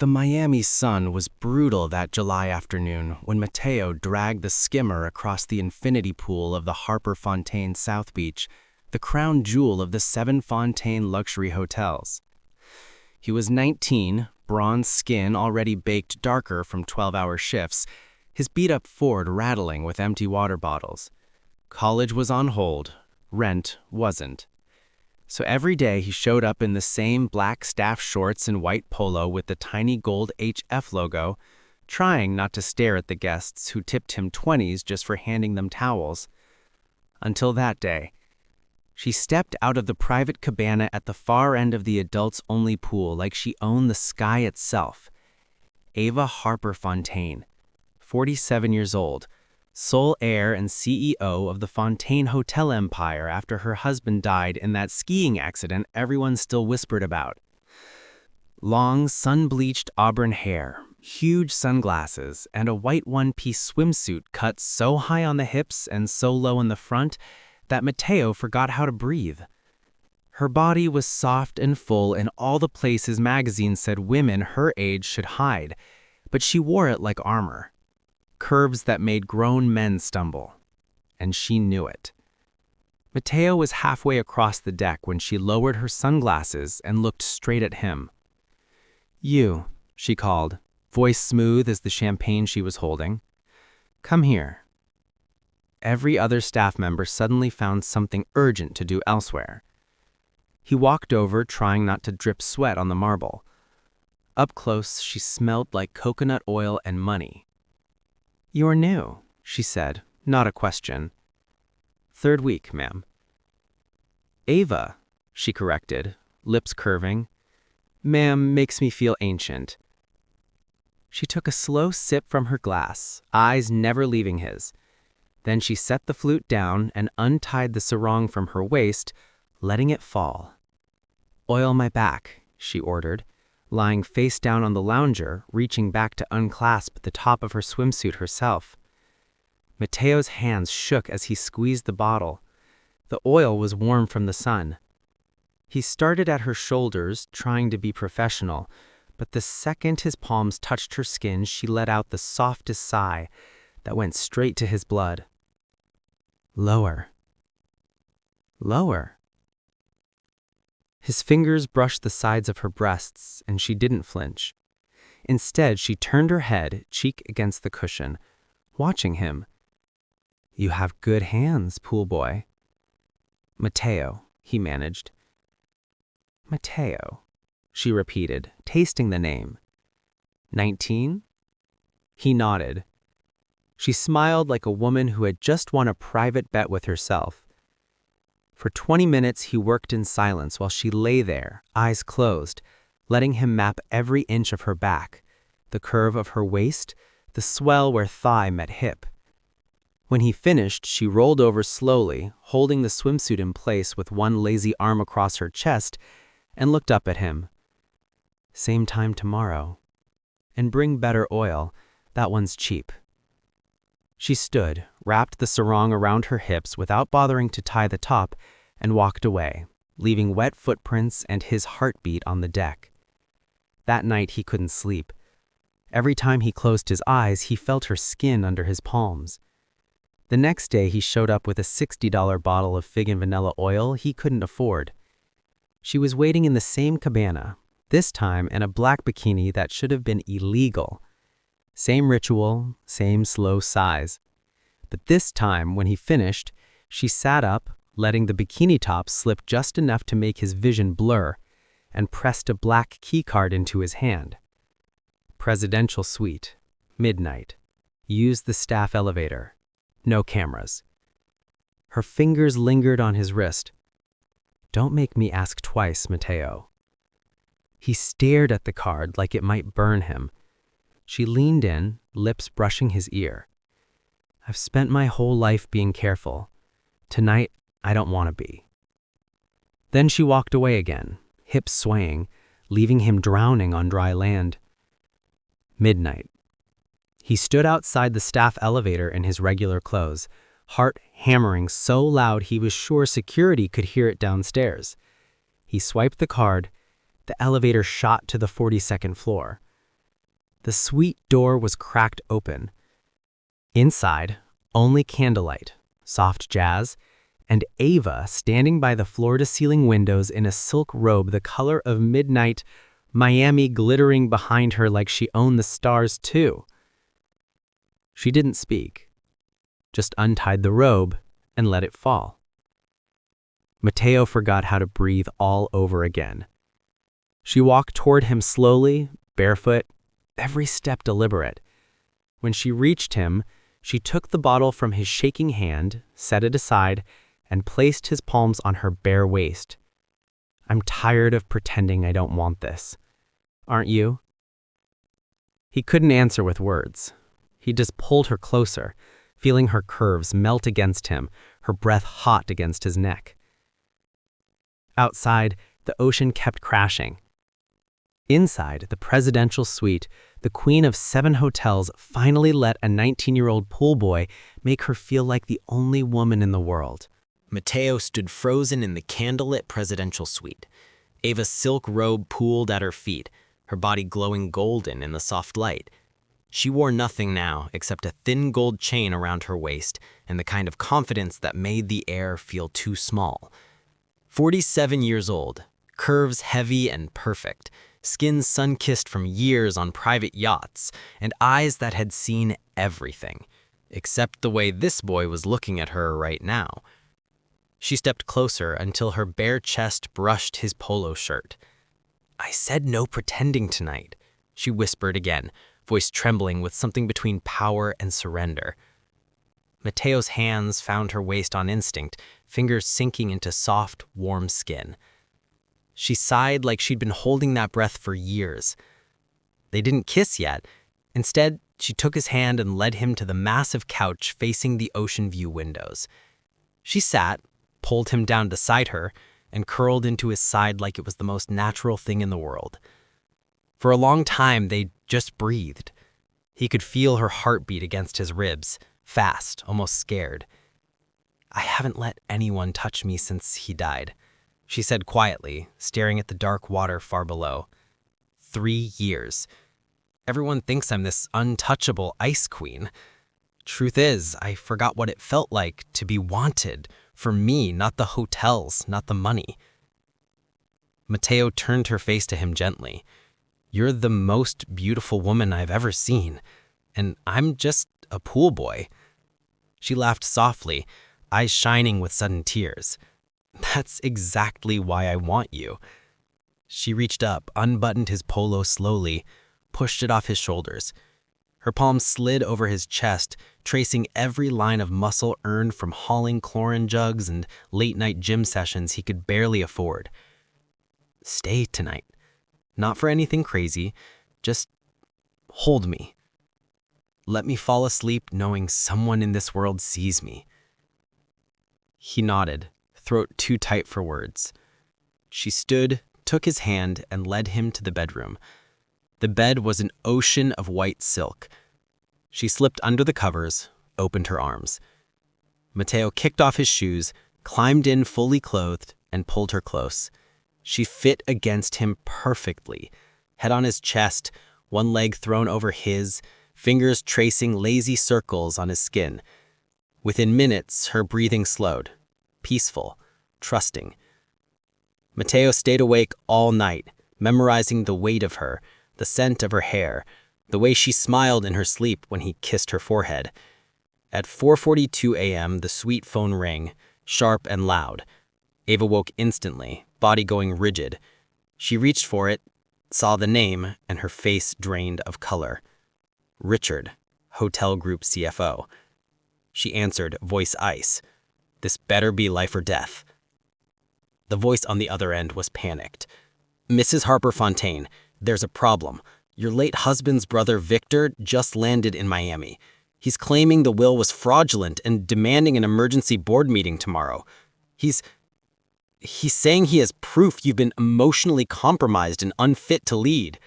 The Miami sun was brutal that July afternoon when Mateo dragged the skimmer across the infinity pool of the Harper Fontaine South Beach, the crown jewel of the 7 Fontaine luxury hotels. He was 19, bronze skin already baked darker from 12-hour shifts, his beat-up Ford rattling with empty water bottles. College was on hold, rent wasn't. So every day he showed up in the same black staff shorts and white polo with the tiny gold HF logo, trying not to stare at the guests who tipped him 20s just for handing them towels. Until that day, she stepped out of the private cabana at the far end of the adults-only pool like she owned the sky itself. Ava Harper Fontaine, 47 years old, sole heir and CEO of the Fontaine Hotel empire after her husband died in that skiing accident everyone still whispered about. Long, sun-bleached auburn hair, huge sunglasses, and a white one-piece swimsuit cut so high on the hips and so low in the front that Mateo forgot how to breathe. Her body was soft and full in all the places magazines said women her age should hide, but she wore it like armor. Curves that made grown men stumble. And she knew it. Mateo was halfway across the deck when she lowered her sunglasses and looked straight at him. "You," she called, voice smooth as the champagne she was holding. "Come here." Every other staff member suddenly found something urgent to do elsewhere. He walked over, trying not to drip sweat on the marble. Up close, she smelled like coconut oil and money. "You're new," she said, not a question. "3rd week, ma'am." "Ava," she corrected, lips curving. "Ma'am makes me feel ancient." She took a slow sip from her glass, eyes never leaving his. Then she set the flute down and untied the sarong from her waist, letting it fall. "Oil my back," she ordered, lying face down on the lounger, reaching back to unclasp the top of her swimsuit herself. Mateo's hands shook as he squeezed the bottle. The oil was warm from the sun. He started at her shoulders, trying to be professional, but the second his palms touched her skin, she let out the softest sigh that went straight to his blood. "Lower. Lower." His fingers brushed the sides of her breasts, and she didn't flinch. Instead, she turned her head, cheek against the cushion, watching him. "You have good hands, pool boy." "Mateo," he managed. "Mateo," she repeated, tasting the name. 19? He nodded. She smiled like a woman who had just won a private bet with herself. For 20 minutes he worked in silence while she lay there, eyes closed, letting him map every inch of her back, the curve of her waist, the swell where thigh met hip. When he finished, she rolled over slowly, holding the swimsuit in place with one lazy arm across her chest, and looked up at him. "Same time tomorrow. And bring better oil, that one's cheap." She stood, wrapped the sarong around her hips without bothering to tie the top, and walked away, leaving wet footprints and his heartbeat on the deck. That night he couldn't sleep. Every time he closed his eyes, he felt her skin under his palms. The next day he showed up with a $60 bottle of fig and vanilla oil he couldn't afford. She was waiting in the same cabana, this time in a black bikini that should have been illegal. Same ritual, same slow sighs. But this time, when he finished, she sat up, letting the bikini top slip just enough to make his vision blur, and pressed a black keycard into his hand. Presidential suite, midnight. Use the staff elevator. No cameras. Her fingers lingered on his wrist. "Don't make me ask twice, Mateo." He stared at the card like it might burn him. She leaned in, lips brushing his ear. "I've spent my whole life being careful. Tonight, I don't want to be." Then she walked away again, hips swaying, leaving him drowning on dry land. Midnight. He stood outside the staff elevator in his regular clothes, heart hammering so loud he was sure security could hear it downstairs. He swiped the card. The elevator shot to the 42nd floor. The suite door was cracked open. Inside, only candlelight, soft jazz, and Ava standing by the floor-to-ceiling windows in a silk robe the color of midnight, Miami glittering behind her like she owned the stars too. She didn't speak, just untied the robe and let it fall. Mateo forgot how to breathe all over again. She walked toward him slowly, barefoot, every step deliberate. When she reached him, she took the bottle from his shaking hand, set it aside, and placed his palms on her bare waist. "I'm tired of pretending I don't want this. Aren't you?" He couldn't answer with words. He just pulled her closer, feeling her curves melt against him, her breath hot against his neck. Outside, the ocean kept crashing. Inside the presidential suite, the queen of 7 hotels finally let a 19-year-old pool boy make her feel like the only woman in the world. Mateo stood frozen in the candlelit presidential suite. Ava's silk robe pooled at her feet, her body glowing golden in the soft light. She wore nothing now except a thin gold chain around her waist and the kind of confidence that made the air feel too small. 47 years old, curves heavy and perfect, skin sun-kissed from years on private yachts, and eyes that had seen everything, except the way this boy was looking at her right now. She stepped closer until her bare chest brushed his polo shirt. "I said no pretending tonight," she whispered again, voice trembling with something between power and surrender. Mateo's hands found her waist on instinct, fingers sinking into soft, warm skin. She sighed like she'd been holding that breath for years. They didn't kiss yet. Instead, she took his hand and led him to the massive couch facing the ocean view windows. She sat, pulled him down beside her, and curled into his side like it was the most natural thing in the world. For a long time, they just breathed. He could feel her heartbeat against his ribs, fast, almost scared. "I haven't let anyone touch me since he died," she said quietly, staring at the dark water far below. 3 years. Everyone thinks I'm this untouchable ice queen. Truth is, I forgot what it felt like to be wanted. For me, not the hotels, not the money. Mateo turned her face to him gently. "You're the most beautiful woman I've ever seen, and I'm just a pool boy." She laughed softly, eyes shining with sudden tears. "That's exactly why I want you." She reached up, unbuttoned his polo slowly, pushed it off his shoulders. Her palms slid over his chest, tracing every line of muscle earned from hauling chlorine jugs and late-night gym sessions he could barely afford. "Stay tonight. Not for anything crazy. Just hold me. Let me fall asleep knowing someone in this world sees me." He nodded, throat too tight for words. She stood, took his hand, and led him to the bedroom. The bed was an ocean of white silk. She slipped under the covers, opened her arms. Mateo kicked off his shoes, climbed in fully clothed, and pulled her close. She fit against him perfectly, head on his chest, one leg thrown over his, fingers tracing lazy circles on his skin. Within minutes, her breathing slowed, peaceful, trusting. Mateo stayed awake all night, memorizing the weight of her, the scent of her hair, the way she smiled in her sleep when he kissed her forehead. At 4:42 a.m., the suite phone rang, sharp and loud. Ava woke instantly, body going rigid. She reached for it, saw the name, and her face drained of color. "Richard, Hotel Group CFO." She answered, voice ice. "This better be life or death." The voice on the other end was panicked. "Mrs. Harper Fontaine, there's a problem. Your late husband's brother Victor just landed in Miami. He's claiming the will was fraudulent and demanding an emergency board meeting tomorrow. He's saying he has proof you've been emotionally compromised and unfit to lead."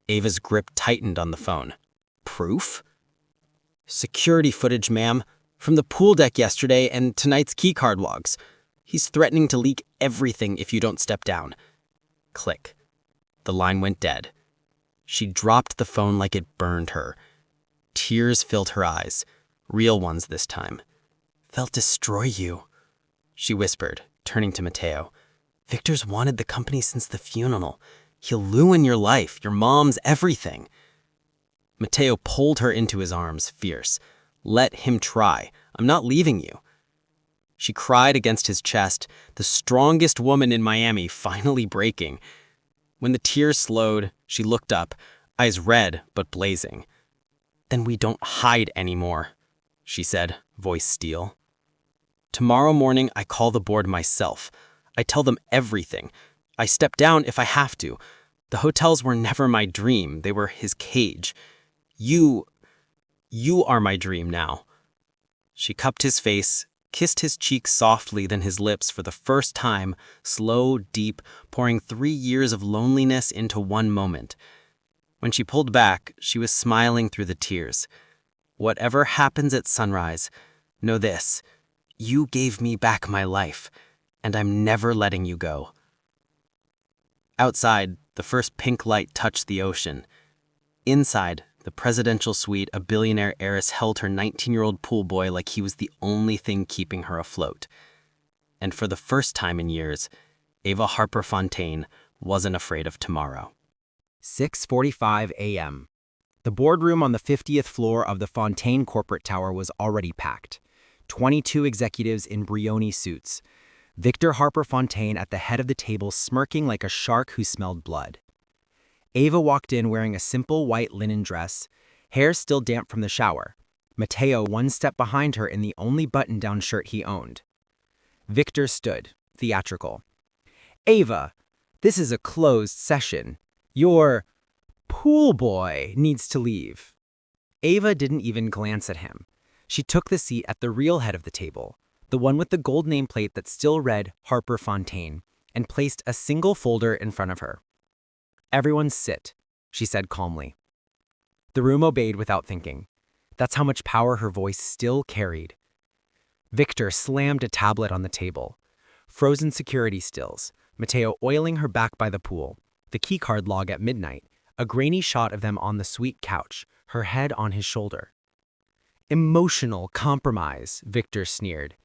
Ava's grip tightened on the phone. "Proof?" "Security footage, ma'am, from the pool deck yesterday and tonight's keycard logs. He's threatening to leak everything if you don't step down." Click. The line went dead. She dropped the phone like it burned her. Tears filled her eyes, real ones this time. "They'll destroy you," she whispered, turning to Mateo. "Victor's wanted the company since the funeral. He'll ruin your life, your mom's, everything." Mateo pulled her into his arms, fierce. "Let him try. I'm not leaving you." She cried against his chest, the strongest woman in Miami finally breaking. When the tears slowed, she looked up, eyes red but blazing. "Then we don't hide anymore," she said, voice steel. "Tomorrow morning, I call the board myself. I tell them everything. I step down if I have to. The hotels were never my dream. They were his cage. You are my dream now." She cupped his face, kissed his cheek softly, then his lips for the first time, slow, deep, pouring 3 years of loneliness into one moment. When she pulled back, she was smiling through the tears. "Whatever happens at sunrise, know this. You gave me back my life, and I'm never letting you go." Outside, the first pink light touched the ocean. Inside, the presidential suite, a billionaire heiress held her 19-year-old pool boy like he was the only thing keeping her afloat. And for the first time in years, Ava Harper Fontaine wasn't afraid of tomorrow. 6:45 a.m. The boardroom on the 50th floor of the Fontaine corporate tower was already packed. 22 executives in Brioni suits. Victor Harper Fontaine at the head of the table, smirking like a shark who smelled blood. Ava walked in wearing a simple white linen dress, hair still damp from the shower. Mateo one step behind her in the only button-down shirt he owned. Victor stood, theatrical. "Ava, this is a closed session. Your pool boy needs to leave." Ava didn't even glance at him. She took the seat at the real head of the table, the one with the gold nameplate that still read Harper Fontaine, and placed a single folder in front of her. "Everyone sit," she said calmly. The room obeyed without thinking. That's how much power her voice still carried. Victor slammed a tablet on the table. Frozen security stills, Mateo oiling her back by the pool, the keycard log at midnight, a grainy shot of them on the sweet couch, her head on his shoulder. "Emotional compromise," Victor sneered.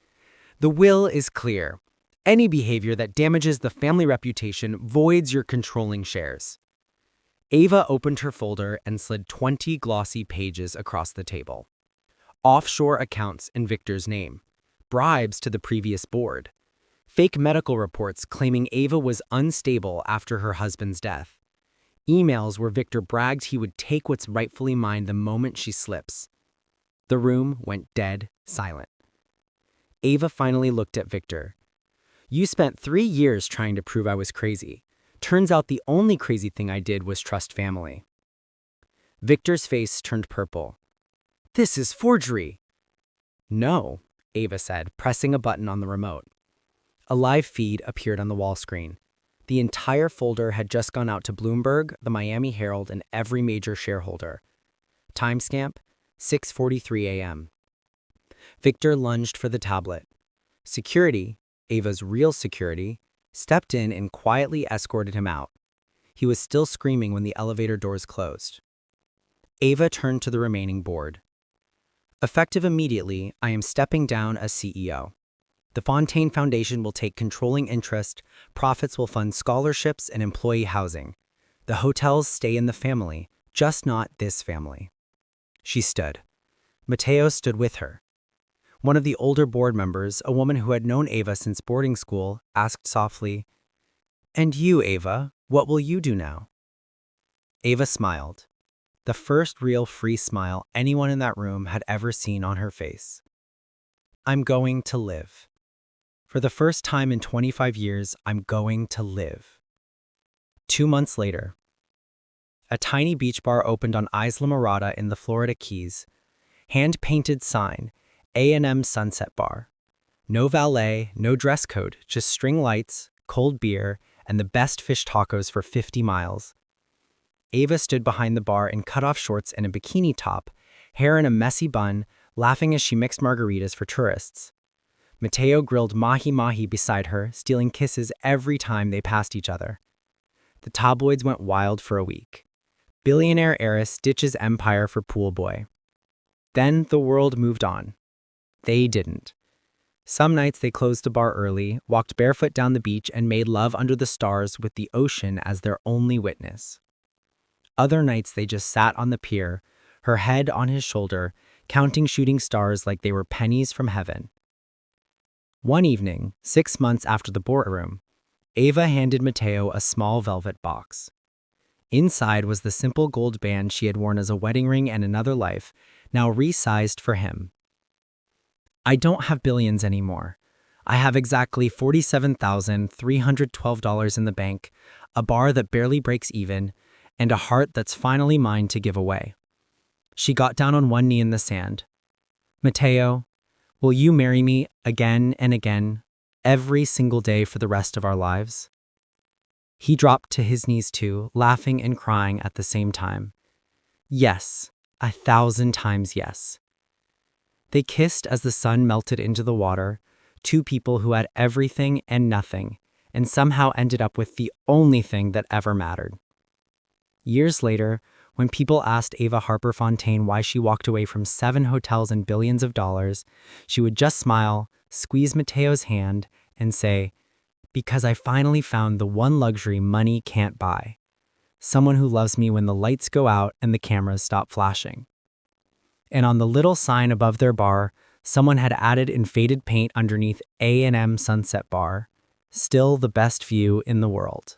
"The will is clear. Any behavior that damages the family reputation voids your controlling shares." Ava opened her folder and slid 20 glossy pages across the table. Offshore accounts in Victor's name. Bribes to the previous board. Fake medical reports claiming Ava was unstable after her husband's death. Emails where Victor bragged he would take what's rightfully mine the moment she slips. The room went dead silent. Ava finally looked at Victor. "You spent 3 years trying to prove I was crazy. Turns out the only crazy thing I did was trust family." Victor's face turned purple. "This is forgery." "No," Ava said, pressing a button on the remote. A live feed appeared on the wall screen. The entire folder had just gone out to Bloomberg, the Miami Herald, and every major shareholder. Timestamp, 6:43 a.m. Victor lunged for the tablet. Security, Ava's real security, stepped in and quietly escorted him out. He was still screaming when the elevator doors closed. Ava turned to the remaining board. "Effective immediately, I am stepping down as CEO. The Fontaine Foundation will take controlling interest, profits will fund scholarships and employee housing. The hotels stay in the family, just not this family." She stood. Mateo stood with her. One of the older board members, a woman who had known Ava since boarding school, asked softly, "And you, Ava, what will you do now?" Ava smiled, the first real free smile anyone in that room had ever seen on her face. "I'm going to live. For the first time in 25 years, I'm going to live." 2 months later, a tiny beach bar opened on Isla Mirada in the Florida Keys. Hand-painted sign, A&M Sunset Bar. No valet, no dress code, just string lights, cold beer, and the best fish tacos for 50 miles. Ava stood behind the bar in cutoff shorts and a bikini top, hair in a messy bun, laughing as she mixed margaritas for tourists. Mateo grilled mahi-mahi beside her, stealing kisses every time they passed each other. The tabloids went wild for a week. Billionaire heiress ditches empire for pool boy. Then the world moved on. They didn't. Some nights they closed the bar early, walked barefoot down the beach, and made love under the stars with the ocean as their only witness. Other nights they just sat on the pier, her head on his shoulder, counting shooting stars like they were pennies from heaven. One evening, 6 months after the boardroom, Ava handed Mateo a small velvet box. Inside was the simple gold band she had worn as a wedding ring in another life, now resized for him. I don't have billions anymore. I have exactly $47,312 in the bank, a bar that barely breaks even, and a heart that's finally mine to give away. She got down on one knee in the sand. Mateo, will you marry me again and again, every single day for the rest of our lives? He dropped to his knees too, laughing and crying at the same time. Yes, 1,000 times yes. They kissed as the sun melted into the water, two people who had everything and nothing, and somehow ended up with the only thing that ever mattered. Years later, when people asked Ava Harper Fontaine why she walked away from 7 hotels and billions of dollars, she would just smile, squeeze Mateo's hand, and say, "Because I finally found the one luxury money can't buy. Someone who loves me when the lights go out and the cameras stop flashing." And on the little sign above their bar, someone had added in faded paint underneath A&M Sunset Bar, "Still the best view in the world."